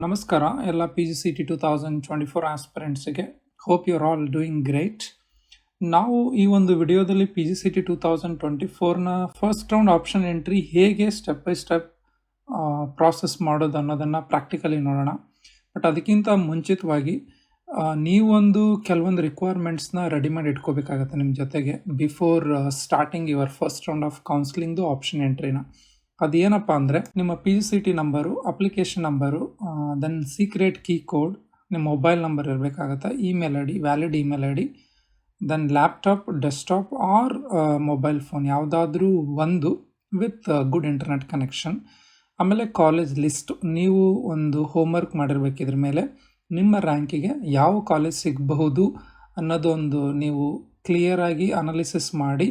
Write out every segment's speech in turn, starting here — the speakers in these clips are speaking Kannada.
ನಮಸ್ಕಾರ ಎಲ್ಲ PGCET 2024 ಆಸ್ಪಿರೆಂಟ್ಸ್ಗೆ. Hope you are all doing great. ನಾವು ಈ ಒಂದು ವಿಡಿಯೋದಲ್ಲಿ PGCET 2024ನ ಫಸ್ಟ್ ರೌಂಡ್ ಆಪ್ಷನ್ ಎಂಟ್ರಿ ಹೇಗೆ ಸ್ಟೆಪ್ ಬೈ ಸ್ಟೆಪ್ ಪ್ರಾಸೆಸ್ ಮಾಡೋದು ಅನ್ನೋದನ್ನು ಪ್ರಾಕ್ಟಿಕಲಿ ನೋಡೋಣ. ಬಟ್ ಅದಕ್ಕಿಂತ ಮುಂಚಿತವಾಗಿ ನೀವೊಂದು ಕೆಲವೊಂದು ರಿಕ್ವೈರ್ಮೆಂಟ್ಸ್ನ ರೆಡಿ ಮಾಡಿ ಇಟ್ಕೋಬೇಕಾಗತ್ತೆ ನಿಮ್ಮ ಜೊತೆಗೆ before starting your first round of ಕೌನ್ಸಿಲಿಂಗ್ದು ಆಪ್ಷನ್ ಎಂಟ್ರಿನ. ಅದೇನಪ್ಪ ಅಂದರೆ ನಿಮ್ಮ PGCET number, application number, then secret key code, ನಿಮ್ಮ ಮೊಬೈಲ್ ನಂಬರ್ ಇರಬೇಕಾಗತ್ತೆ, email I D, valid email I D, then laptop, desktop or mobile phone ಯಾವುದಾದ್ರೂ ಒಂದು ವಿತ್ ಗುಡ್ ಇಂಟರ್ನೆಟ್ ಕನೆಕ್ಷನ್. ಆಮೇಲೆ ಕಾಲೇಜ್ ಲಿಸ್ಟ್, ನೀವು ಒಂದು ಹೋಮ್ವರ್ಕ್ ಮಾಡಿರ್ಬೇಕು ಇದ್ರ ಮೇಲೆ. ನಿಮ್ಮ ರ್ಯಾಂಕಿಗೆ ಯಾವ ಕಾಲೇಜ್ ಸಿಗಬಹುದು ಅನ್ನೋದೊಂದು ನೀವು ಕ್ಲಿಯರಾಗಿ ಅನಾಲಿಸಿಸ್ ಮಾಡಿ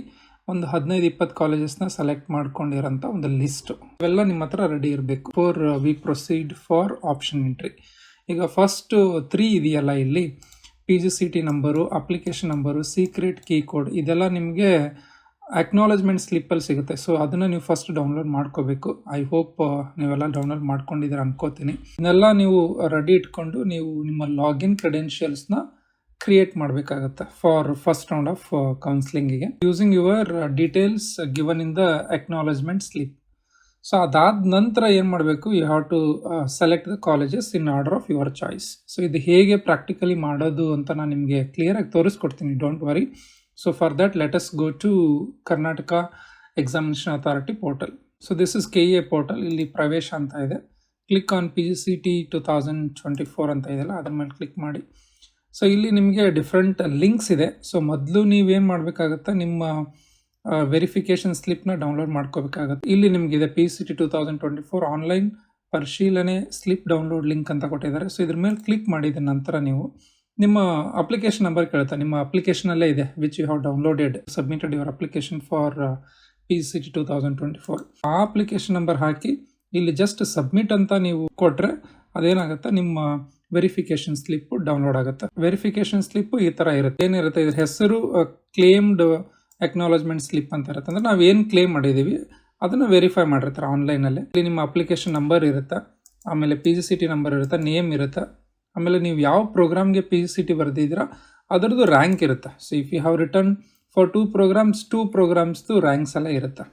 ಒಂದು 15-20 ಕಾಲೇಜಸ್ನ ಸೆಲೆಕ್ಟ್ ಮಾಡ್ಕೊಂಡಿರೋಂಥ ಒಂದು ಲಿಸ್ಟ್ ಇವೆಲ್ಲ ನಿಮ್ಮ ಹತ್ರ ರೆಡಿ ಇರಬೇಕು for we proceed for option entry. ಈಗ ಫಸ್ಟ್ 3 ಇದೆಯಲ್ಲ ಇಲ್ಲಿ, PGCET number, application number, secret key code, ಇದೆಲ್ಲ ನಿಮಗೆ ಅಕ್ನಾಲೇಜ್ಮೆಂಟ್ ಸ್ಲಿಪ್ಪಲ್ಲಿ ಸಿಗುತ್ತೆ. ಸೊ ಅದನ್ನು ನೀವು ಫಸ್ಟ್ ಡೌನ್ಲೋಡ್ ಮಾಡ್ಕೋಬೇಕು. ಐ ಹೋಪ್ ನೀವೆಲ್ಲ ಡೌನ್ಲೋಡ್ ಮಾಡ್ಕೊಂಡಿದ್ದೀರ ಅನ್ಕೋತೀನಿ. ಇದನ್ನೆಲ್ಲ ನೀವು ರೆಡಿ ಇಟ್ಕೊಂಡು ನೀವು ನಿಮ್ಮ ಲಾಗಿನ್ ಕ್ರೆಡೆನ್ಷಿಯಲ್ಸ್ನ ಕ್ರಿಯೇಟ್ ಮಾಡಬೇಕಾಗತ್ತೆ ಫಾರ್ ಫಸ್ಟ್ ರೌಂಡ್ ಆಫ್ ಕೌನ್ಸಿಲಿಂಗಿಗೆ using your details given in the acknowledgement slip. So ಅದಾದ ನಂತರ ಏನು ಮಾಡಬೇಕು, you have to select the colleges in order of your choice. So ಇದು ಹೇಗೆ ಪ್ರಾಕ್ಟಿಕಲಿ ಮಾಡೋದು ಅಂತ ನಾನು ನಿಮಗೆ ಕ್ಲಿಯರಾಗಿ ತೋರಿಸ್ಕೊಡ್ತೀನಿ, don't worry. So for that let us go to Karnataka examination authority portal. So this is KEA portal. ಇಲ್ಲಿ ಪ್ರವೇಶ ಅಂತ ಇದೆ. ಕ್ಲಿಕ್ ಆನ್ PGCET 2024 ಅಂತ ಇದೆಯಲ್ಲ, ಅದ್ರ ಮೇಲೆ ಕ್ಲಿಕ್ ಮಾಡಿ. ಸೊ ಇಲ್ಲಿ ನಿಮಗೆ ಡಿಫ್ರೆಂಟ್ ಲಿಂಕ್ಸ್ ಇದೆ. ಸೊ ಮೊದಲು ನೀವೇನು ಮಾಡಬೇಕಾಗತ್ತೆ, ನಿಮ್ಮ ವೆರಿಫಿಕೇಷನ್ ಸ್ಲಿಪ್ನ ಡೌನ್ಲೋಡ್ ಮಾಡ್ಕೋಬೇಕಾಗತ್ತೆ. ಇಲ್ಲಿ ನಿಮಗಿದೆ PGCET 2024 ಆನ್ಲೈನ್ ಪರಿಶೀಲನೆ ಸ್ಲಿಪ್ ಡೌನ್ಲೋಡ್ ಲಿಂಕ್ ಅಂತ ಕೊಟ್ಟಿದ್ದಾರೆ. ಸೊ ಇದ್ರ ಮೇಲೆ ಕ್ಲಿಕ್ ಮಾಡಿದ ನಂತರ ನೀವು ನಿಮ್ಮ ಅಪ್ಲಿಕೇಶನ್ ನಂಬರ್ ಕೇಳುತ್ತೆ. ನಿಮ್ಮ ಅಪ್ಲಿಕೇಶನಲ್ಲೇ ಇದೆ which you have downloaded, submitted your application for PGCET 2024. ಆ ಅಪ್ಲಿಕೇಶನ್ ನಂಬರ್ ಹಾಕಿ ಇಲ್ಲಿ ಜಸ್ಟ್ ಸಬ್ಮಿಟ್ ಅಂತ ನೀವು ಕೊಟ್ಟರೆ ಅದೇನಾಗುತ್ತೆ, ನಿಮ್ಮ ವೆರಿಫಿಕೇಶನ್ ಸ್ಲಿಪ್ ಡೌನ್ಲೋಡ್ ಆಗುತ್ತೆ. ವೆರಿಫಿಕೇಶನ್ ಸ್ಲಿಪ್ ಈ ಥರ ಇರುತ್ತೆ. ಏನಿರುತ್ತೆ, ಇದ್ರ ಹೆಸರು ಕ್ಲೇಮ್ಡ್ ಅಕ್ನಾಲೇಜ್ಮೆಂಟ್ ಸ್ಲಿಪ್ ಅಂತ ಇರುತ್ತೆ. ಅಂದರೆ ನಾವು ಏನು ಕ್ಲೇಮ್ ಮಾಡಿದ್ದೀವಿ ಅದನ್ನು ವೆರಿಫೈ ಮಾಡಿರ್ತಾರೆ ಆನ್ಲೈನಲ್ಲಿ. ಇಲ್ಲಿ ನಿಮ್ಮ ಅಪ್ಲಿಕೇಶನ್ ನಂಬರ್ ಇರುತ್ತೆ, ಆಮೇಲೆ PGCET ನಂಬರ್ ಇರುತ್ತೆ, ನೇಮ್ ಇರುತ್ತೆ, ಆಮೇಲೆ ನೀವು ಯಾವ ಪ್ರೋಗ್ರಾಮ್ಗೆ PGCET ಬರೆದಿದ್ದೀರಾ ಅದರದ್ದು ರ್ಯಾಂಕ್ ಇರುತ್ತೆ. So if you have written for 2 ಪ್ರೋಗ್ರಾಮ್ಸ್ದು ರ್ಯಾಂಕ್ಸ್ ಎಲ್ಲ ಇರುತ್ತೆ.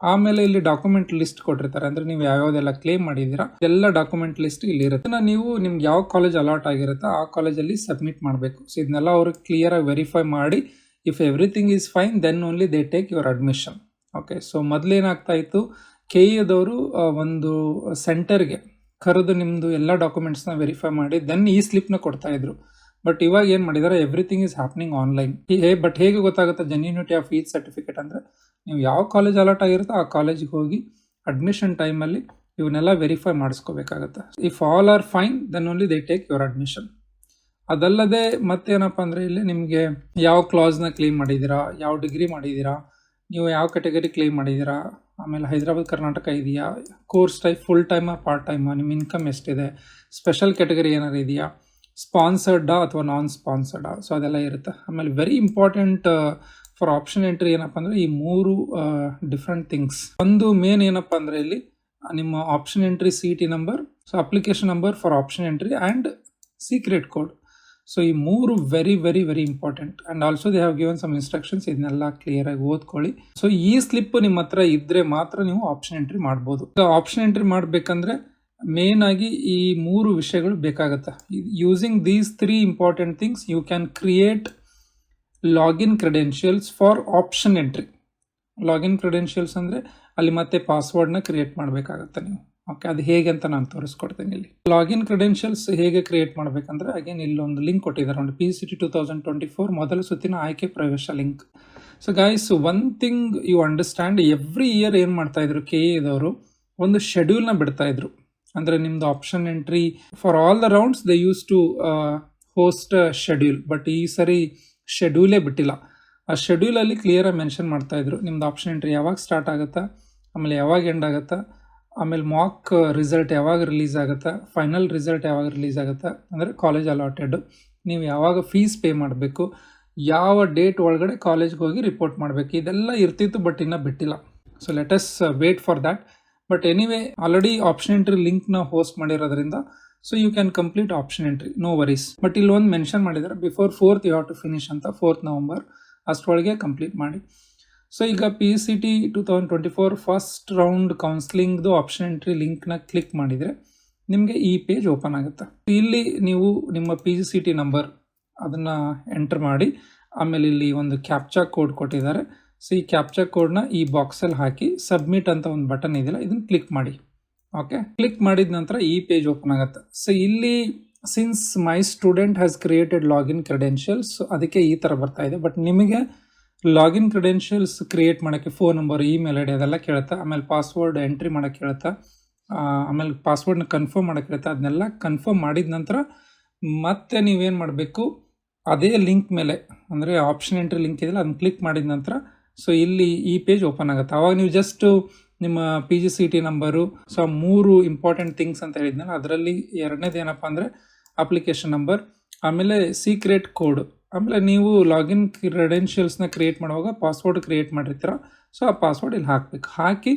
ಆಮೇಲೆ ಇಲ್ಲಿ ಡಾಕ್ಯುಮೆಂಟ್ ಲಿಸ್ಟ್ ಕೊಟ್ಟಿರ್ತಾರೆ, ಅಂದರೆ ನೀವು ಯಾವ್ಯಾವ್ದೆಲ್ಲ ಕ್ಲೇಮ್ ಮಾಡಿದ್ದೀರಾ ಎಲ್ಲ ಡಾಕ್ಯುಮೆಂಟ್ ಲಿಸ್ಟ್ ಇಲ್ಲಿ ಇರುತ್ತೆ. ನೀವು ನಿಮ್ಗೆ ಯಾವ ಕಾಲೇಜ್ ಅಲಾಟ್ ಆಗಿರುತ್ತೆ ಆ ಕಾಲೇಜಲ್ಲಿ ಸಬ್ಮಿಟ್ ಮಾಡಬೇಕು. ಸೊ ಇದನ್ನೆಲ್ಲ ಅವರು ಕ್ಲಿಯರಾಗಿ ವೆರಿಫೈ ಮಾಡಿ if everything is fine then only they take your admission. Okay, so ಮೊದಲೇನಾಗ್ತಾ ಇತ್ತು, KEAದವರು ಒಂದು ಸೆಂಟರ್ಗೆ ಕರೆದು ನಿಮ್ಮದು ಎಲ್ಲ ಡಾಕ್ಯುಮೆಂಟ್ಸ್ನ ವೆರಿಫೈ ಮಾಡಿ ದೆನ್ ಈ ಸ್ಲಿಪ್ನ ಕೊಡ್ತಾ ಇದ್ರು. ಬಟ್ ಇವಾಗ ಏನು ಮಾಡಿದ್ದಾರೆ, everything is happening online. But ಹೇಗೆ ಗೊತ್ತಾಗುತ್ತೆ ಜೆನ್ಯೂನಿಟಿ ಆಫ್ ಈಚ್ ಸರ್ಟಿಫಿಕೇಟ್ ಅಂದರೆ, ನೀವು ಯಾವ ಕಾಲೇಜ್ ಅಲಾಟ್ ಆಗಿರುತ್ತೋ ಆ ಕಾಲೇಜಿಗೆ ಹೋಗಿ ಅಡ್ಮಿಷನ್ ಟೈಮಲ್ಲಿ ಇವನ್ನೆಲ್ಲ ವೆರಿಫೈ ಮಾಡಿಸ್ಕೋಬೇಕಾಗತ್ತೆ. If all are fine then only they take your admission. ಅದಲ್ಲದೆ ಮತ್ತೇನಪ್ಪ ಅಂದರೆ ಇಲ್ಲಿ ನಿಮಗೆ ಯಾವ ಕ್ಲಾಸ್ನ ಕ್ಲೇಮ್ ಮಾಡಿದ್ದೀರಾ, ಯಾವ ಡಿಗ್ರಿ ಮಾಡಿದ್ದೀರಾ, ನೀವು ಯಾವ ಕ್ಯಾಟಗರಿ ಕ್ಲೇಮ್ ಮಾಡಿದ್ದೀರಾ, ಆಮೇಲೆ ಹೈದರಾಬಾದ್ ಕರ್ನಾಟಕ ಇದೆಯಾ, ಕೋರ್ಸ್ ಟೈಪ್ ಫುಲ್ ಟೈಮಾ ಪಾರ್ಟ್ ಟೈಮಾ, ನಿಮ್ಮ ಇನ್ಕಮ್ ಎಷ್ಟಿದೆ, ಸ್ಪೆಷಲ್ ಕ್ಯಾಟಗರಿ ಏನಾರು ಇದೆಯಾ, ಸ್ಪಾನ್ಸರ್ಡಾ ಅಥವಾ ನಾನ್ ಸ್ಪಾನ್ಸರ್ಡಾ, ಸೊ ಅದೆಲ್ಲ ಇರುತ್ತೆ. ಆಮೇಲೆ very important for option entry ಏನಪ್ಪ ಅಂದರೆ ಈ 3 ಡಿಫ್ರೆಂಟ್ ಥಿಂಗ್ಸ್. ಒಂದು ಮೇನ್ ಏನಪ್ಪ ಅಂದರೆ ಇಲ್ಲಿ ನಿಮ್ಮ option entry CET number, so application number for option entry and secret code. So ಈ 3 very very very important. And also they have given some instructions, ಇದನ್ನೆಲ್ಲ ಕ್ಲಿಯರಾಗಿ ಓದ್ಕೊಳ್ಳಿ. ಸೊ ಈ ಸ್ಲಿಪ್ ನಿಮ್ಮ ಹತ್ರ ಇದ್ದರೆ ಮಾತ್ರ ನೀವು ಆಪ್ಷನ್ ಎಂಟ್ರಿ ಮಾಡ್ಬೋದು. ಆಪ್ಷನ್ ಎಂಟ್ರಿ ಮಾಡಬೇಕಂದ್ರೆ ಮೇನ್ ಆಗಿ ಈ 3 ವಿಷಯಗಳು ಬೇಕಾಗುತ್ತೆ. Using these 3 important things you can create login credentials for option entry. Login credentials ಅಂದರೆ ಅಲ್ಲಿ ಮತ್ತೆ ಪಾಸ್ವರ್ಡ್ನ ಕ್ರಿಯೇಟ್ ಮಾಡಬೇಕಾಗತ್ತೆ ನೀವು. ಓಕೆ, ಅದು ಹೇಗೆ ಅಂತ ನಾನು ತೋರಿಸ್ಕೊಡ್ತೀನಿ. ಇಲ್ಲಿ ಲಾಗಿನ್ ಕ್ರೆಡೆನ್ಷಿಯಲ್ಸ್ ಹೇಗೆ ಕ್ರಿಯೇಟ್ ಮಾಡಬೇಕಂದ್ರೆ ಅಗೇನ್ ಇಲ್ಲೊಂದು ಲಿಂಕ್ ಕೊಟ್ಟಿದ್ದಾರೆ ನೋಡಿ, PGCET 2024 ಮೊದಲ ಸುತ್ತಿನ ಆಯ್ಕೆ ಪ್ರವೇಶ link. So guys, one thing you understand, every year ಏನು ಮಾಡ್ತಾ ಇದ್ರು KEAದವರು, ಒಂದು ಶೆಡ್ಯೂಲ್ನ ಬಿಡ್ತಾ ಇದ್ರು. ಅಂದರೆ ನಿಮ್ಮದು option entry for all the rounds they use to host schedule. But ಈ ಸರಿ ಶೆಡ್ಯೂಲೇ ಬಿಟ್ಟಿಲ್ಲ. ಆ ಶೆಡ್ಯೂಲಲ್ಲಿ ಕ್ಲಿಯರಾಗಿ ಮೆನ್ಷನ್ ಮಾಡ್ತಾಯಿದ್ರು ನಿಮ್ಮದು ಆಪ್ಷನ್ ಎಂಟ್ರಿ ಯಾವಾಗ ಸ್ಟಾರ್ಟ್ ಆಗುತ್ತಾ, ಆಮೇಲೆ ಯಾವಾಗ ಎಂಡ್ ಆಗುತ್ತಾ, ಆಮೇಲೆ ಮಾಕ್ ರಿಸಲ್ಟ್ ಯಾವಾಗ ರಿಲೀಸ್ ಆಗುತ್ತಾ, ಫೈನಲ್ ರಿಸಲ್ಟ್ ಯಾವಾಗ ರಿಲೀಸ್ ಆಗುತ್ತಾ, ಅಂದರೆ ಕಾಲೇಜ್ ಅಲಾಟೆಡ್, ನೀವು ಯಾವಾಗ ಫೀಸ್ ಪೇ ಮಾಡಬೇಕು, ಯಾವ ಡೇಟ್ ಒಳಗಡೆ ಕಾಲೇಜ್ಗೆ ಹೋಗಿ ರಿಪೋರ್ಟ್ ಮಾಡಬೇಕು, ಇದೆಲ್ಲ ಇರ್ತಿತ್ತು. ಬಟ್ ಇನ್ನೂ ಬಿಟ್ಟಿಲ್ಲ. So let us wait for that. But anyway already option entry ಲಿಂಕ್ನ ಹೋಸ್ಟ್ ಮಾಡಿರೋದ್ರಿಂದ so you can complete option entry, no worries. But ಇಲ್ಲಿ ಒಂದು ಮೆನ್ಷನ್ ಮಾಡಿದ್ದಾರೆ, before 4th you have to finish ಅಂತ, 4th ನವಂಬರ್ ಅಷ್ಟರೊಳಗೆ ಕಂಪ್ಲೀಟ್ ಮಾಡಿ. ಸೊ ಈಗ PGCET 2024 ಫಸ್ಟ್ ರೌಂಡ್ ಕೌನ್ಸ್ಲಿಂಗ್ದು ಆಪ್ಷನ್ ಎಂಟ್ರಿ ಲಿಂಕ್ನ ಕ್ಲಿಕ್ ಮಾಡಿದರೆ ನಿಮಗೆ ಈ ಪೇಜ್ ಓಪನ್ ಆಗುತ್ತೆ. ಇಲ್ಲಿ ನೀವು ನಿಮ್ಮ PGCET ನಂಬರ್ ಅದನ್ನು ಎಂಟರ್ ಮಾಡಿ, ಆಮೇಲೆ ಇಲ್ಲಿ ಒಂದು ಕ್ಯಾಪ್ಚಾ ಕೋಡ್ ಕೊಟ್ಟಿದ್ದಾರೆ. ಸೊ ಈ ಕ್ಯಾಪ್ಚಾ ಕೋಡ್ನ ಈ ಬಾಕ್ಸಲ್ಲಿ ಹಾಕಿ ಸಬ್ಮಿಟ್ ಅಂತ ಒಂದು ಬಟನ್ ಇದೆಯಲ್ಲ, ಇದನ್ನು ಕ್ಲಿಕ್ ಮಾಡಿ. ಓಕೆ, ಕ್ಲಿಕ್ ಮಾಡಿದ ನಂತರ ಈ ಪೇಜ್ ಓಪನ್ ಆಗುತ್ತೆ. ಸೊ ಇಲ್ಲಿ since my student has created login credentials, ಅದಕ್ಕೆ ಈ ಥರ ಬರ್ತಾ ಇದೆ. ಬಟ್ ನಿಮಗೆ ಲಾಗಿನ್ ಕ್ರೆಡೆನ್ಷಿಯಲ್ಸ್ ಕ್ರಿಯೇಟ್ ಮಾಡೋಕ್ಕೆ phone number, email I D ಅದೆಲ್ಲ ಕೇಳುತ್ತೆ. ಆಮೇಲೆ ಪಾಸ್ವರ್ಡ್ ಎಂಟ್ರಿ ಮಾಡೋಕ್ಕೆ ಕೇಳುತ್ತೆ. ಆಮೇಲೆ ಪಾಸ್ವರ್ಡ್ನ ಕನ್ಫರ್ಮ್ ಮಾಡೋಕ್ಕೆ ಕೇಳುತ್ತೆ. ಅದನ್ನೆಲ್ಲ ಕನ್ಫರ್ಮ್ ಮಾಡಿದ ನಂತರ ಮತ್ತೆ ನೀವೇನು ಮಾಡಬೇಕು, ಅದೇ ಲಿಂಕ್ ಮೇಲೆ ಅಂದರೆ ಆಪ್ಷನ್ ಎಂಟ್ರಿ ಲಿಂಕ್ ಇದೆಯಲ್ಲ, ಅದನ್ನ ಕ್ಲಿಕ್ ಮಾಡಿದ ನಂತರ ಸೊ ಇಲ್ಲಿ ಈ ಪೇಜ್ ಓಪನ್ ಆಗುತ್ತೆ. ಆವಾಗ ನೀವು ಜಸ್ಟ್ ನಿಮ್ಮ PGCET number, so 3 important things ಅಂತ ಹೇಳಿದ್ನಲ್ಲ, ಅದರಲ್ಲಿ ಎರಡನೇದು ಏನಪ್ಪ ಅಂದರೆ ಅಪ್ಲಿಕೇಶನ್ ನಂಬರ್, ಆಮೇಲೆ ಸೀಕ್ರೆಟ್ ಕೋಡ್, ಆಮೇಲೆ ನೀವು ಲಾಗಿನ್ ಕ್ರೆಡೆನ್ಷಿಯಲ್ಸ್ನ ಕ್ರಿಯೇಟ್ ಮಾಡುವಾಗ ಪಾಸ್ವರ್ಡ್ ಕ್ರಿಯೇಟ್ ಮಾಡಿರ್ತೀರ. ಸೊ ಆ ಪಾಸ್ವರ್ಡ್ ಇಲ್ಲಿ ಹಾಕಬೇಕು. ಹಾಕಿ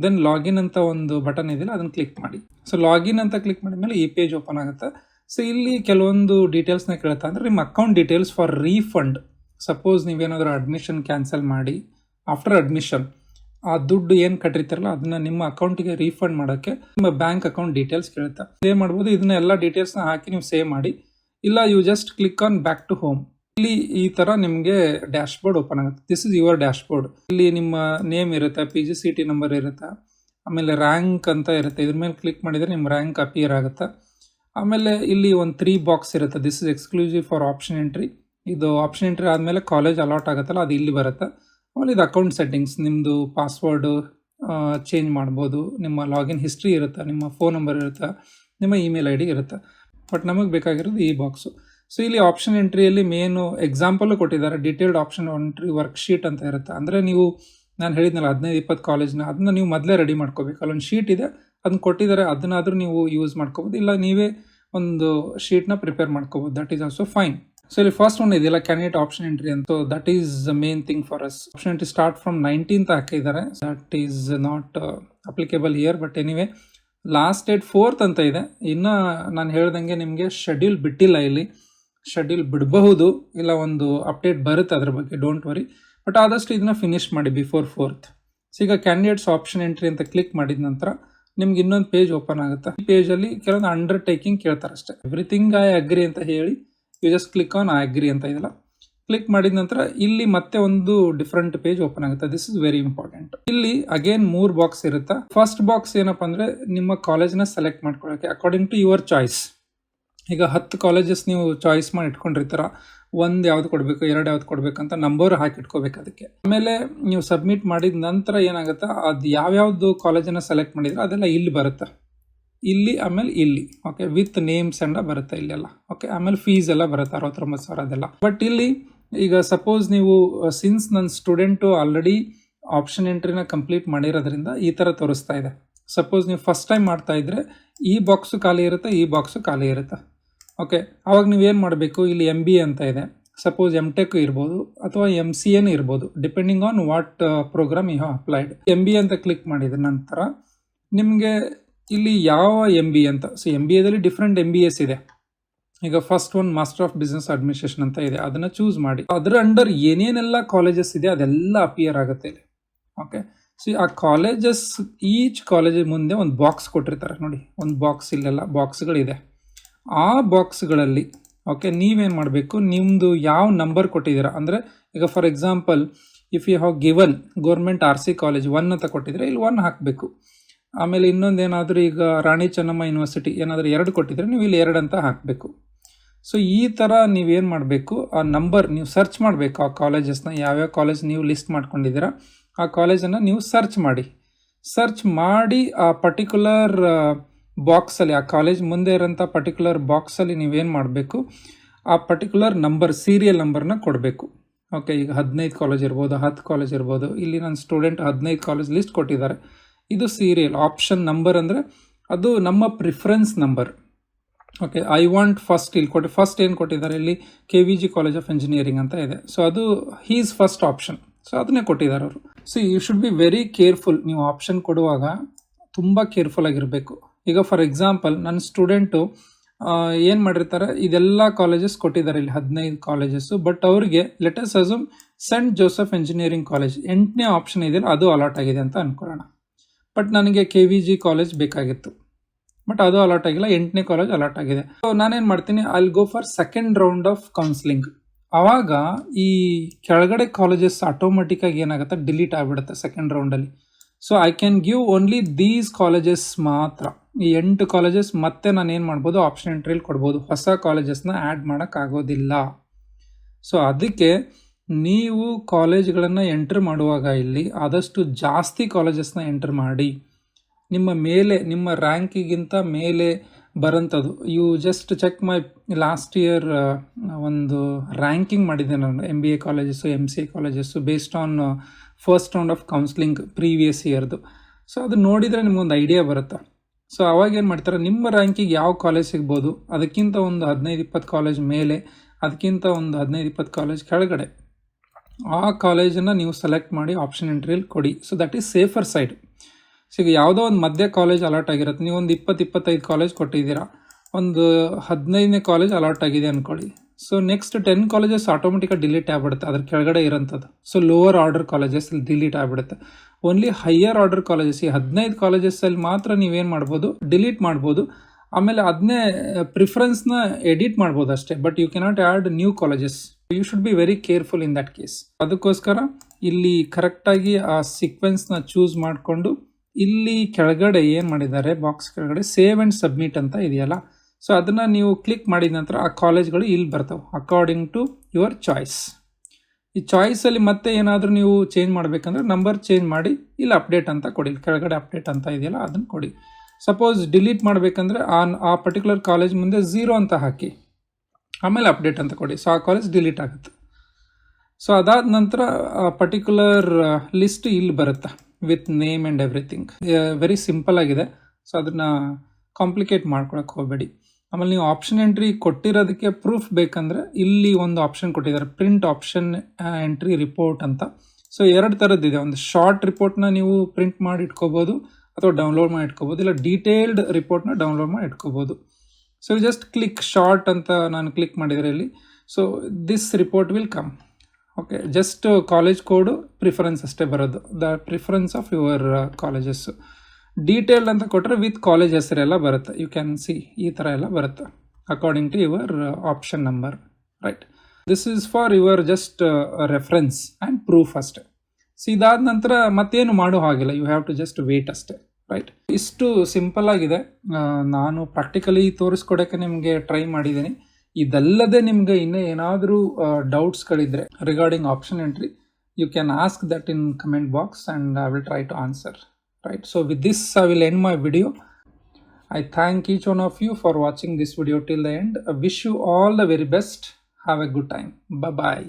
ದೆನ್ ಲಾಗಿನ್ ಅಂತ ಒಂದು ಬಟನ್ ಇದೆಯಲ್ಲ, ಅದನ್ನು ಕ್ಲಿಕ್ ಮಾಡಿ. ಸೊ ಲಾಗಿನ್ ಅಂತ ಕ್ಲಿಕ್ ಮಾಡಿದ್ಮೇಲೆ ಈ ಪೇಜ್ ಓಪನ್ ಆಗುತ್ತೆ. ಸೊ ಇಲ್ಲಿ ಕೆಲವೊಂದು ಡೀಟೇಲ್ಸ್ನ ಕೇಳುತ್ತೆ. ಅಂದರೆ ನಿಮ್ಮ account details for refund. Suppose ನೀವೇನಾದರೂ ಅಡ್ಮಿಷನ್ ಕ್ಯಾನ್ಸಲ್ ಮಾಡಿ ಆಫ್ಟರ್ ಅಡ್ಮಿಷನ್ ಆ ದುಡ್ಡು ಏನು ಕಟ್ಟಿರ್ತಾರಲ್ಲ ಅದನ್ನ ನಿಮ್ಮ ಅಕೌಂಟಿಗೆ ರೀಫಂಡ್ ಮಾಡೋಕ್ಕೆ ನಿಮ್ಮ ಬ್ಯಾಂಕ್ ಅಕೌಂಟ್ ಡೀಟೇಲ್ಸ್ ಕೇಳುತ್ತೆ. ಸೇವ್ ಮಾಡ್ಬೋದು. ಇದನ್ನ ಎಲ್ಲ ಡೀಟೇಲ್ಸ್ನ ಹಾಕಿ ನೀವು ಸೇವ್ ಮಾಡಿ. ಇಲ್ಲ you just click on back to home. ಇಲ್ಲಿ ಈ ಥರ ನಿಮಗೆ ಡ್ಯಾಶ್ ಬೋರ್ಡ್ ಓಪನ್ ಆಗುತ್ತೆ. This is your dashboard. ಇಲ್ಲಿ ನಿಮ್ಮ ನೇಮ್ ಇರುತ್ತೆ, PGCET ನಂಬರ್ ಇರುತ್ತೆ, ಆಮೇಲೆ ರ್ಯಾಂಕ್ ಅಂತ ಇರುತ್ತೆ. ಇದ್ರ ಮೇಲೆ ಕ್ಲಿಕ್ ಮಾಡಿದರೆ ನಿಮ್ಮ ರ್ಯಾಂಕ್ ಅಪಿಯರ್ ಆಗುತ್ತೆ. ಆಮೇಲೆ ಇಲ್ಲಿ ಒಂದು 3 ಬಾಕ್ಸ್ ಇರುತ್ತೆ. This is exclusive for option entry. ಇದು ಆಪ್ಷನ್ ಎಂಟ್ರಿ ಆದಮೇಲೆ ಕಾಲೇಜ್ ಅಲಾಟ್ ಆಗುತ್ತಲ್ಲ, ಅದು ಇಲ್ಲಿ ಬರುತ್ತೆ. ಆಮೇಲೆ ಇದು ಅಕೌಂಟ್ ಸೆಟ್ಟಿಂಗ್ಸ್, ನಿಮ್ಮದು ಪಾಸ್ವರ್ಡು ಚೇಂಜ್ ಮಾಡ್ಬೋದು, ನಿಮ್ಮ ಲಾಗಿನ್ ಹಿಸ್ಟ್ರಿ ಇರುತ್ತೆ, ನಿಮ್ಮ ಫೋನ್ ನಂಬರ್ ಇರುತ್ತೆ, ನಿಮ್ಮ ಇಮೇಲ್ ಐ ಡಿ ಇರುತ್ತೆ. ಬಟ್ ನಮಗೆ ಬೇಕಾಗಿರೋದು ಈ ಬಾಕ್ಸು. ಸೊ ಇಲ್ಲಿ ಆಪ್ಷನ್ ಎಂಟ್ರಿಯಲ್ಲಿ ಮೇನು ಎಕ್ಸಾಂಪಲ್ಲು ಕೊಟ್ಟಿದ್ದಾರೆ. ಡೀಟೇಲ್ಡ್ ಆಪ್ಷನ್ ಎಂಟ್ರಿ ವರ್ಕ್ಶೀಟ್ ಅಂತ ಇರುತ್ತೆ. ಅಂದರೆ ನೀವು ನಾನು ಹೇಳಿದ್ನಲ್ಲ 15-20 ಕಾಲೇಜ್ನ, ಅದನ್ನ ನೀವು ಮೊದಲೇ ರೆಡಿ ಮಾಡ್ಕೋಬೇಕು. ಅಲ್ಲೊಂದು ಶೀಟ್ ಇದೆ, ಅದನ್ನ ಕೊಟ್ಟಿದ್ದಾರೆ, ಅದನ್ನಾದರೂ ನೀವು ಯೂಸ್ ಮಾಡ್ಕೋಬೋದು. ಇಲ್ಲ ನೀವೇ ಒಂದು ಶೀಟ್ನ ಪ್ರಿಪೇರ್ ಮಾಡ್ಕೋಬೋದು. That is also fine. So ಇಲ್ಲಿ ಫಸ್ಟ್ ಒಂದು ಇದೆಯಲ್ಲ ಕ್ಯಾಂಡಿಡೇಟ್ ಆಪ್ಷನ್ ಎಂಟ್ರಿ ಅಂತ, that is the main thing for us. Option entry start from 19th ಹಾಕಿದ್ದಾರೆ. That is not applicable here. But anyway last date 4th ಅಂತ ಇದೆ. ಇನ್ನು ನಾನು ಹೇಳ್ದಂಗೆ ನಿಮಗೆ ಶೆಡ್ಯೂಲ್ ಬಿಟ್ಟಿಲ್ಲ. ಇಲ್ಲಿ ಶೆಡ್ಯೂಲ್ ಬಿಡಬಹುದು, ಇಲ್ಲ ಒಂದು ಅಪ್ಡೇಟ್ ಬರುತ್ತೆ ಅದ್ರ ಬಗ್ಗೆ, ಡೋಂಟ್ ವರಿ. ಬಟ್ ಆದಷ್ಟು ಇದನ್ನ ಫಿನಿಶ್ ಮಾಡಿ ಬಿಫೋರ್ 4th. ಸೊ ಈಗ ಕ್ಯಾಂಡಿಡೇಟ್ಸ್ ಆಪ್ಷನ್ ಎಂಟ್ರಿ ಅಂತ ಕ್ಲಿಕ್ ಮಾಡಿದ ನಂತರ ನಿಮ್ಗೆ ಇನ್ನೊಂದು ಪೇಜ್ ಓಪನ್ ಆಗುತ್ತೆ. ಈ ಪೇಜಲ್ಲಿ ಕೆಲವೊಂದು ಅಂಡರ್ಟೇಕಿಂಗ್ ಕೇಳ್ತಾರೆ ಅಷ್ಟೇ. ಎವ್ರಿಥಿಂಗ್ ಐ ಅಗ್ರಿ ಅಂತ ಹೇಳಿ you just click on I agree ಅಂತ ಇದೆಲ್ಲ, ಕ್ಲಿಕ್ ಮಾಡಿದ ನಂತರ ಇಲ್ಲಿ ಮತ್ತೆ ಒಂದು ಡಿಫ್ರೆಂಟ್ ಪೇಜ್ ಓಪನ್ ಆಗುತ್ತೆ. This is very important. ಇಲ್ಲಿ ಅಗೇನ್ 3 ಬಾಕ್ಸ್ ಇರುತ್ತೆ. ಫಸ್ಟ್ ಬಾಕ್ಸ್ ಏನಪ್ಪಾ ಅಂದ್ರೆ ನಿಮ್ಮ ಕಾಲೇಜ್ನ ಸೆಲೆಕ್ಟ್ ಮಾಡ್ಕೊಳ್ಳೋಕೆ ಅಕಾರ್ಡಿಂಗ್ ಟು ಯುವರ್ ಚಾಯ್ಸ್. ಈಗ 10 ಕಾಲೇಜಸ್ ನೀವು ಚಾಯ್ಸ್ ಮಾಡಿ ಇಟ್ಕೊಂಡಿರ್ತೀರ. 1 ಯಾವ್ದು ಕೊಡಬೇಕು, 2 ಯಾವ್ದು ಕೊಡಬೇಕು ಅಂತ ನಂಬರ್ ಹಾಕಿ ಇಟ್ಕೋಬೇಕು ಅದಕ್ಕೆ. ಆಮೇಲೆ ನೀವು ಸಬ್ಮಿಟ್ ಮಾಡಿದ ನಂತರ ಏನಾಗುತ್ತೆ, ಅದು ಯಾವ್ಯಾವ್ದು ಕಾಲೇಜನ್ನು ಸೆಲೆಕ್ಟ್ ಮಾಡಿದ್ರೆ ಅದೆಲ್ಲ ಇಲ್ಲಿ ಬರುತ್ತೆ. ಇಲ್ಲಿ ಆಮೇಲೆ ಇಲ್ಲಿ ಓಕೆ ವಿತ್ ನೇಮ್ಸ್ ಅಂಡ ಬರುತ್ತೆ ಇಲ್ಲೆಲ್ಲ. ಓಕೆ, ಆಮೇಲೆ ಫೀಸ್ ಎಲ್ಲ ಬರುತ್ತೆ 69,000 ಅದೆಲ್ಲ. ಬಟ್ ಇಲ್ಲಿ ಈಗ ಸಪೋಸ್ ನೀವು ಸಿನ್ಸ್ ನನ್ನ ಸ್ಟೂಡೆಂಟು ಆಲ್ರೆಡಿ ಆಪ್ಷನ್ ಎಂಟ್ರಿನ ಕಂಪ್ಲೀಟ್ ಮಾಡಿರೋದ್ರಿಂದ ಈ ಥರ ತೋರಿಸ್ತಾ ಇದೆ. ಸಪೋಸ್ ನೀವು ಫಸ್ಟ್ ಟೈಮ್ ಮಾಡ್ತಾ ಇದ್ರೆ ಈ ಬಾಕ್ಸು ಖಾಲಿ ಇರುತ್ತೆ, ಈ ಬಾಕ್ಸು ಖಾಲಿ ಇರುತ್ತೆ. ಓಕೆ, ಅವಾಗ ನೀವೇನು ಮಾಡಬೇಕು, ಇಲ್ಲಿ MBA ಅಂತ ಇದೆ. ಸಪೋಸ್ M.Tech ಇರ್ಬೋದು ಅಥವಾ MCA ಇರ್ಬೋದು, depending on what program you have applied. MBA ಅಂತ ಕ್ಲಿಕ್ ಮಾಡಿದ ನಂತರ ನಿಮಗೆ ಇಲ್ಲಿ ಯಾವ MBA ಅಂತ, ಸೊ MBAದಲ್ಲಿ ಡಿಫ್ರೆಂಟ್ MBAs ಇದೆ. ಈಗ ಫಸ್ಟ್ ಒಂದು ಮಾಸ್ಟರ್ ಆಫ್ ಬಿಸ್ನೆಸ್ ಅಡ್ಮಿನಿಸ್ಟ್ರೇಷನ್ ಅಂತ ಇದೆ, ಅದನ್ನು ಚೂಸ್ ಮಾಡಿ. ಅದರ ಅಂಡರ್ ಏನೇನೆಲ್ಲ ಕಾಲೇಜಸ್ ಇದೆ ಅದೆಲ್ಲ ಅಪಿಯರ್ ಆಗುತ್ತೆ ಇಲ್ಲಿ. ಓಕೆ, ಸೊ ಆ ಕಾಲೇಜಸ್, ಈಚ್ ಕಾಲೇಜ್ ಮುಂದೆ ಒಂದು ಬಾಕ್ಸ್ ಕೊಟ್ಟಿರ್ತಾರೆ ನೋಡಿ, ಒಂದು ಬಾಕ್ಸ್ ಇಲ್ಲೆಲ್ಲ ಬಾಕ್ಸ್ಗಳಿದೆ. ಆ ಬಾಕ್ಸ್ಗಳಲ್ಲಿ ಓಕೆ ನೀವೇನು ಮಾಡಬೇಕು, ನಿಮ್ಮದು ಯಾವ ನಂಬರ್ ಕೊಟ್ಟಿದ್ದೀರಾ, ಅಂದರೆ ಈಗ for example if you have given government RC college 1 ಅಂತ ಕೊಟ್ಟಿದ್ರೆ ಇಲ್ಲಿ 1 ಹಾಕಬೇಕು. ಆಮೇಲೆ ಇನ್ನೊಂದೇನಾದರೂ ಈಗ ರಾಣಿ ಚೆನ್ನಮ್ಮ ಯೂನಿವರ್ಸಿಟಿ ಏನಾದರೂ 2 ಕೊಟ್ಟಿದ್ರೆ ನೀವು ಇಲ್ಲಿ 2 ಅಂತ ಹಾಕಬೇಕು. ಸೊ ಈ ಥರ ನೀವೇನು ಮಾಡಬೇಕು, ಆ ನಂಬರ್ ನೀವು ಸರ್ಚ್ ಮಾಡಬೇಕು. ಆ ಕಾಲೇಜಸ್ನ ಯಾವ್ಯಾವ ಕಾಲೇಜ್ ನೀವು ಲಿಸ್ಟ್ ಮಾಡ್ಕೊಂಡಿದ್ದೀರಾ ಆ ಕಾಲೇಜನ್ನು ನೀವು ಸರ್ಚ್ ಮಾಡಿ ಆ ಪರ್ಟಿಕ್ಯುಲರ್ ಬಾಕ್ಸಲ್ಲಿ, ಆ ಕಾಲೇಜ್ ಮುಂದೆ ಇರೋಂಥ ಪರ್ಟಿಕ್ಯುಲರ್ ಬಾಕ್ಸಲ್ಲಿ ನೀವೇನು ಮಾಡಬೇಕು, ಆ ಪರ್ಟಿಕ್ಯುಲರ್ ನಂಬರ್, ಸೀರಿಯಲ್ ನಂಬರ್ನ ಕೊಡಬೇಕು. ಓಕೆ, ಈಗ 15 ಕಾಲೇಜ್ ಇರ್ಬೋದು, 10 ಕಾಲೇಜ್ ಇರ್ಬೋದು. ಇಲ್ಲಿ ನನ್ನ ಸ್ಟೂಡೆಂಟ್ 15 ಕಾಲೇಜ್ ಲಿಸ್ಟ್ ಕೊಟ್ಟಿದ್ದಾರೆ. ಇದು ಸೀರಿಯಲ್ ಆಪ್ಷನ್ ನಂಬರ್, ಅಂದರೆ ಅದು ನಮ್ಮ preference number. Okay, I want first ಇಲ್ಲಿ ಕೊಟ್ಟು, ಫಸ್ಟ್ ಏನು ಕೊಟ್ಟಿದ್ದಾರೆ ಇಲ್ಲಿ KVG ಕಾಲೇಜ್ ಆಫ್ ಇಂಜಿನಿಯರಿಂಗ್ ಅಂತ ಇದೆ. ಸೊ ಅದು ಹೀಸ್ ಫಸ್ಟ್ ಆಪ್ಷನ್. ಸೊ ಅದನ್ನೇ ಕೊಟ್ಟಿದ್ದಾರೆ ಅವರು. So you should be very careful. ನೀವು ಆಪ್ಷನ್ ಕೊಡುವಾಗ ತುಂಬ ಕೇರ್ಫುಲ್ ಆಗಿರಬೇಕು. ಈಗ ಫಾರ್ ಎಕ್ಸಾಂಪಲ್ ನನ್ನ ಸ್ಟೂಡೆಂಟು ಏನು ಮಾಡಿರ್ತಾರೆ, ಇದೆಲ್ಲ ಕಾಲೇಜಸ್ ಕೊಟ್ಟಿದ್ದಾರೆ ಇಲ್ಲಿ 15 ಕಾಲೇಜಸ್ಸು. ಬಟ್ ಅವರಿಗೆ let's assume Saint Joseph engineering college 8ನೇ ಆಪ್ಷನ್ ಇದೆಯಲ್ಲ ಅದು ಅಲಾಟ್ ಆಗಿದೆ ಅಂತ ಅನ್ಕೊಳ್ಳೋಣ. ಬಟ್ ನನಗೆ KVG ಕಾಲೇಜ್ ಬೇಕಾಗಿತ್ತು, ಬಟ್ ಅದು ಅಲಾಟ್ ಆಗಿಲ್ಲ, 8ನೇ ಕಾಲೇಜ್ ಅಲಾಟ್ ಆಗಿದೆ. ಸೊ ನಾನೇನು ಮಾಡ್ತೀನಿ, I go for second round of counselling. ಆವಾಗ ಈ ಕೆಳಗಡೆ ಕಾಲೇಜಸ್ ಆಟೋಮೆಟಿಕ್ಕಾಗಿ ಏನಾಗುತ್ತೆ, ಡಿಲೀಟ್ ಆಗಿಬಿಡುತ್ತೆ ಸೆಕೆಂಡ್ ರೌಂಡಲ್ಲಿ. So I can give only these colleges ಮಾತ್ರ. ಈ 8 ಕಾಲೇಜಸ್ ಮತ್ತೆ ನಾನು ಏನು ಮಾಡ್ಬೋದು, ಆಪ್ಷನ್ ಎಂಟ್ರಿಯಲ್ಲಿ ಕೊಡ್ಬೋದು, ಹೊಸ ಕಾಲೇಜಸ್ನ ಆ್ಯಡ್ ಮಾಡೋಕ್ಕಾಗೋದಿಲ್ಲ. ಸೊ ಅದಕ್ಕೆ ನೀವು ಕಾಲೇಜ್ಗಳನ್ನು ಎಂಟ್ರ್ ಮಾಡುವಾಗ ಇಲ್ಲಿ ಆದಷ್ಟು ಜಾಸ್ತಿ ಕಾಲೇಜಸ್ನ ಎಂಟ್ರ್ ಮಾಡಿ. ನಿಮ್ಮ ಮೇಲೆ, ನಿಮ್ಮ ರ್ಯಾಂಕಿಗಿಂತ ಮೇಲೆ ಬರೋಂಥದ್ದು. You just check my last year ಒಂದು ರ್ಯಾಂಕಿಂಗ್ ಮಾಡಿದ್ದೆ ನಾನು, MBA ಕಾಲೇಜಸ್ಸು, MCA ಕಾಲೇಜಸ್ಸು based on first round of counselling previous ಇಯರ್ದು. ಸೊ ಅದು ನೋಡಿದರೆ ನಿಮಗೊಂದು ಐಡಿಯಾ ಬರುತ್ತೆ. ಸೊ ಅವಾಗ ಏನು ಮಾಡ್ತಾರೆ, ನಿಮ್ಮ ರ್ಯಾಂಕಿಗೆ ಯಾವ ಕಾಲೇಜ್ ಸಿಗ್ಬೋದು, ಅದಕ್ಕಿಂತ ಒಂದು 15-20 ಕಾಲೇಜ್ ಮೇಲೆ, ಅದಕ್ಕಿಂತ ಒಂದು 15-20 ಕಾಲೇಜ್ ಕೆಳಗಡೆ, ಆ ಕಾಲೇಜನ್ನು ನೀವು ಸೆಲೆಕ್ಟ್ ಮಾಡಿ ಆಪ್ಷನ್ ಎಂಟ್ರಿಯಲ್ಲಿ ಕೊಡಿ. So that is safer side. So ಈಗ ಯಾವುದೋ ಒಂದು ಮಧ್ಯ ಕಾಲೇಜ್ ಅಲಾಟ್ ಆಗಿರುತ್ತೆ, ನೀವು ಒಂದು 20-25 ಕಾಲೇಜ್ ಕೊಟ್ಟಿದ್ದೀರಾ, ಒಂದು 15ನೇ ಕಾಲೇಜ್ ಅಲಾಟ್ ಆಗಿದೆ ಅಂದ್ಕೊಳ್ಳಿ. ಸೊ ನೆಕ್ಸ್ಟ್ 10 ಕಾಲೇಜಸ್ ಆಟೋಮೆಟಿಕಾಗಿ ಡಿಲೀಟ್ ಆಗಿಬಿಡುತ್ತೆ ಅದ್ರ ಕೆಳಗಡೆ ಇರೋಂಥದ್ದು. So lower order colleges delete ಆಗಿಬಿಡುತ್ತೆ. ಓನ್ಲಿ ಹೈಯರ್ ಆರ್ಡರ್ ಕಾಲೇಜಸ್, ಈ 15 ಕಾಲೇಜಸ್ಸಲ್ಲಿ ಮಾತ್ರ ನೀವೇನು ಮಾಡ್ಬೋದು, ಡಿಲೀಟ್ ಮಾಡ್ಬೋದು. ಆಮೇಲೆ ಅದನ್ನೇ ಪ್ರಿಫರೆನ್ಸ್ನ ಎಡಿಟ್ ಮಾಡ್ಬೋದು ಅಷ್ಟೇ, but you cannot add new colleges. You should be very careful in that case. ಅದಕ್ಕೋಸ್ಕರ ಇಲ್ಲಿ ಕರೆಕ್ಟಾಗಿ ಆ ಸೀಕ್ವೆನ್ಸ್ನ ಚೂಸ್ ಮಾಡಿಕೊಂಡು ಇಲ್ಲಿ ಕೆಳಗಡೆ ಏನು ಮಾಡಿದ್ದಾರೆ, ಬಾಕ್ಸ್ ಕೆಳಗಡೆ ಸೇವ್ ಆ್ಯಂಡ್ ಸಬ್ಮಿಟ್ ಅಂತ ಇದೆಯಲ್ಲ, ಸೊ ಅದನ್ನು ನೀವು ಕ್ಲಿಕ್ ಮಾಡಿದ ನಂತರ ಆ ಕಾಲೇಜ್ಗಳು ಇಲ್ಲಿ ಬರ್ತವೆ ಅಕಾರ್ಡಿಂಗ್ ಟು ಯುವರ್ ಚಾಯ್ಸ್. ಈ ಚಾಯ್ಸಲ್ಲಿ ಮತ್ತೆ ಏನಾದರೂ ನೀವು ಚೇಂಜ್ ಮಾಡಬೇಕಂದ್ರೆ ನಂಬರ್ ಚೇಂಜ್ ಮಾಡಿ ಇಲ್ಲಿ ಅಪ್ಡೇಟ್ ಅಂತ ಕೊಡಿ, ಕೆಳಗಡೆ ಅಪ್ಡೇಟ್ ಅಂತ ಇದೆಯಲ್ಲ ಅದನ್ನು ಕೊಡಿ. ಸಪೋಸ್ ಡಿಲೀಟ್ ಮಾಡಬೇಕಂದ್ರೆ ಆ ಪರ್ಟಿಕ್ಯುಲರ್ ಕಾಲೇಜ್ ಮುಂದೆ 0 ಅಂತ ಹಾಕಿ ಆಮೇಲೆ ಅಪ್ಡೇಟ್ ಅಂತ ಕೊಡಿ. ಸೊ ಆ ಕಾಲೇಜ್ ಡಿಲೀಟ್ ಆಗುತ್ತೆ. ಸೊ ಅದಾದ ನಂತರ ಪರ್ಟಿಕ್ಯುಲರ್ ಲಿಸ್ಟ್ ಇಲ್ಲಿ ಬರುತ್ತೆ with name and everything. Very simple ಆಗಿದೆ. ಸೊ ಅದನ್ನು ಕಾಂಪ್ಲಿಕೇಟ್ ಮಾಡ್ಕೊಳಕ್ಕೆ ಹೋಗಬೇಡಿ. ಆಮೇಲೆ ನೀವು ಆಪ್ಷನ್ ಎಂಟ್ರಿ ಕೊಟ್ಟಿರೋದಕ್ಕೆ ಪ್ರೂಫ್ ಬೇಕಂದರೆ ಇಲ್ಲಿ ಒಂದು ಆಪ್ಷನ್ ಕೊಟ್ಟಿದ್ದಾರೆ, ಪ್ರಿಂಟ್ ಆಪ್ಷನ್ ಎಂಟ್ರಿ ರಿಪೋರ್ಟ್ ಅಂತ. ಸೊ 2 ಥರದ್ದಿದೆ. ಒಂದು ಶಾರ್ಟ್ ರಿಪೋರ್ಟ್ನ ನೀವು ಪ್ರಿಂಟ್ ಮಾಡಿ ಇಟ್ಕೋಬೋದು ಅಥವಾ ಡೌನ್ಲೋಡ್ ಮಾಡಿ ಇಟ್ಕೋಬೋದು, ಇಲ್ಲ ಡೀಟೇಲ್ಡ್ ರಿಪೋರ್ಟ್ನ ಡೌನ್ಲೋಡ್ ಮಾಡಿ ಇಟ್ಕೋಬೋದು. ಸೊ ಜಸ್ಟ್ ಕ್ಲಿಕ್ ಶಾರ್ಟ್ ಅಂತ ನಾನು ಕ್ಲಿಕ್ ಮಾಡಿದರೆ ಇಲ್ಲಿ, so this report will come. Okay, just college code preference ಅಷ್ಟೇ ಬರೋದು, the preference of your colleges. Detailed ಅಂತ ಕೊಟ್ಟರೆ ವಿತ್ ಕಾಲೇಜ್ ಹೆಸರೆಲ್ಲ ಬರುತ್ತೆ. ಯು ಕ್ಯಾನ್ ಸಿ ಈ ಥರ ಎಲ್ಲ ಬರುತ್ತೆ according to your option number, right. This is for your just reference and proof ಅಷ್ಟೇ. ಸೊ ಇದಾದ ನಂತರ ಮತ್ತೇನು ಮಾಡೋ ಹಾಗಿಲ್ಲ, you have to just wait ಅಷ್ಟೇ, ರೈಟ್. ಇಷ್ಟು ಸಿಂಪಲ್ ಆಗಿದೆ. ನಾನು ಪ್ರಾಕ್ಟಿಕಲಿ ತೋರಿಸ್ಕೊಡೋಕ್ಕೆ ನಿಮಗೆ ಟ್ರೈ ಮಾಡಿದ್ದೀನಿ. ಇದಲ್ಲದೆ ನಿಮಗೆ ಇನ್ನೂ ಏನಾದರೂ ಡೌಟ್ಸ್ಗಳಿದ್ರೆ regarding option entry, you can ask that in comment box and I will try to answer, right. So with this I will end my video. I thank each one of you for watching this video till the end. I wish you all the very best. Have a good time. Bye bye.